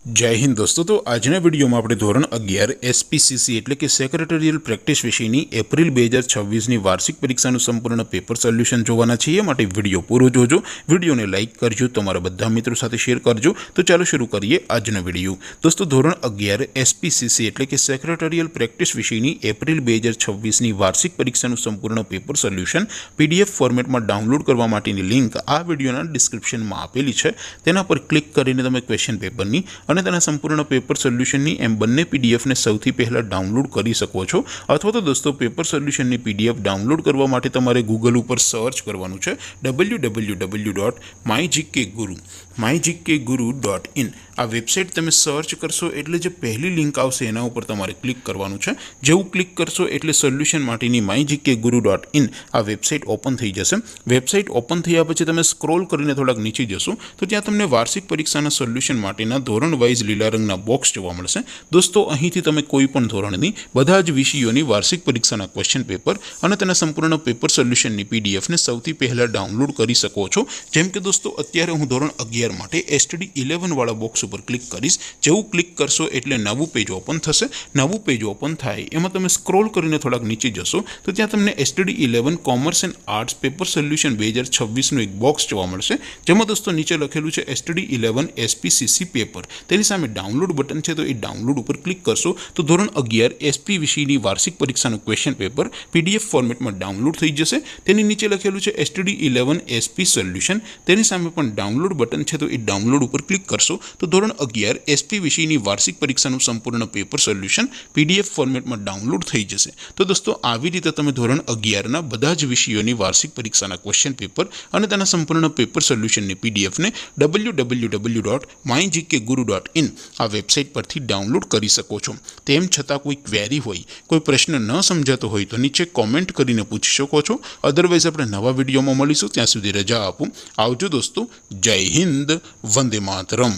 जय हिंद दोस्तों। तो आजना वीडियो में આપણે ધોરણ 11 એસપીસીસી એટલે કે સેક્રેટરીયલ પ્રેક્ટિસ વિષયની એપ્રિલ 2026ની વાર્ષિક પરીક્ષાનું સંપૂર્ણ પેપર સોલ્યુશન જોવાના છીએ। માટે વિડિયો પૂરો જોજો, વિડિયોને લાઈક કરજો, તમારા બધા મિત્રો સાથે શેર કરજો। તો ચાલો શરૂ કરીએ આજનો વિડિયો। દોસ્તો ધોરણ 11 એસપીસીસી એટલે કે સેક્રેટરીયલ પ્રેક્ટિસ વિષયની એપ્રિલ 2026ની વાર્ષિક પરીક્ષાનું સંપૂર્ણ પેપર સોલ્યુશન પીડીએફ ફોર્મેટમાં ડાઉનલોડ કરવા માટેની લિંક આ વિડિયોના ડિસ્ક્રિપ્શનમાં આપેલી છે। તેના પર ક્લિક કરીને તમે ક્વેશ્ચન પેપરની અને તેના સંપૂર્ણ પેપર સોલ્યુશનની એમ બંને પીડીએફને સૌથી પહેલાં ડાઉનલોડ કરી શકો છો। અથવા તો દોસ્તો પેપર સોલ્યુશનની પીડીએફ ડાઉનલોડ કરવા માટે તમારે ગૂગલ ઉપર સર્ચ કરવાનું છે www.mygkguru.in। આ વેબસાઇટ તમે સર્ચ કરશો એટલે જે પહેલી લિંક આવશે એના ઉપર તમારે ક્લિક કરવાનું છે। જેવું ક્લિક કરશો એટલે સોલ્યુશન માટેની mygkguru.in આ વેબસાઇટ ઓપન થઈ જશે। વેબસાઇટ ઓપન થયા પછી તમે સ્ક્રોલ કરીને થોડાક નીચે જશો તો ત્યાં તમને વાર્ષિક પરીક્ષાના સોલ્યુશન માટેના ધોરણ વાઇઝ લીલા રંગના બોક્સ જોવા મળશે। દોસ્તો અહીંથી તમે કોઈ પણ ધોરણની બધા જ વિષયોની વાર્ષિક પરીક્ષાના ક્વેશ્ચન પેપર અને તેના સંપૂર્ણ પેપર સોલ્યુશનની પીડીએફને સૌથી પહેલાં ડાઉનલોડ કરી શકો છો। જેમ કે દોસ્તો અત્યારે હું ધોરણ 11 માટે STD 11 વાળા બોક્સ ઉપર ક્લિક કરીશ। જેવું ક્લિક કરશો એટલે નવું પેજ ઓપન થશે। નવું પેજ ઓપન થાય એમાં તમે સ્ક્રોલ કરીને થોડાક નીચે જશો તો ત્યાં તમને STD 11 commerce and arts paper solution 2026નું એક બોક્સ જોવા મળશે। જેમાં દોસ્તો નીચે લખેલું છે STD 11 એસપીસીસી પેપર। તેની સામે ડાઉનલોડ બટન છે, તો એ ડાઉનલોડ ઉપર ક્લિક કરશો તો ધોરણ 11 એસપી વિષયની વાર્ષિક પરીક્ષાનું ક્વેશ્ચન પેપર પીડીએફ ફોર્મેટમાં ડાઉનલોડ થઈ જશે। તેની નીચે લખેલું છે STD 11 એસપી સોલ્યુશન। તેની સામે પણ ડાઉનલોડ બટન છે, તો એ ડાઉનલોડ ઉપર ક્લિક કરશો તો ધોરણ 11 એસપી વિષયની વાર્ષિક પરીક્ષાનું સંપૂર્ણ પેપર સોલ્યુશન પીડીએફ ફોર્મેટમાં ડાઉનલોડ થઈ જશે। તો દોસ્તો આવી રીતે તમે ધોરણ 11ના બધા જ વિષયોની વાર્ષિક પરીક્ષાના ક્વેશ્ચન પેપર અને તેના સંપૂર્ણ પેપર સોલ્યુશનની પીડીએફને www.mygkguru.in આ વેબસાઇટ પરથી ડાઉનલોડ કરી શકો છો। તેમ છતાં કોઈ ક્વેરી હોય, કોઈ પ્રશ્ન ન સમજાતો હોય તો નીચે કોમેન્ટ કરીને પૂછી શકો છો। અધરવાઇઝ આપણે નવા વિડીયોમાં મળીશું, ત્યાં સુધી રજા આપું। આવજો દોસ્તો, જય હિન્દ, વંદે માતરમ।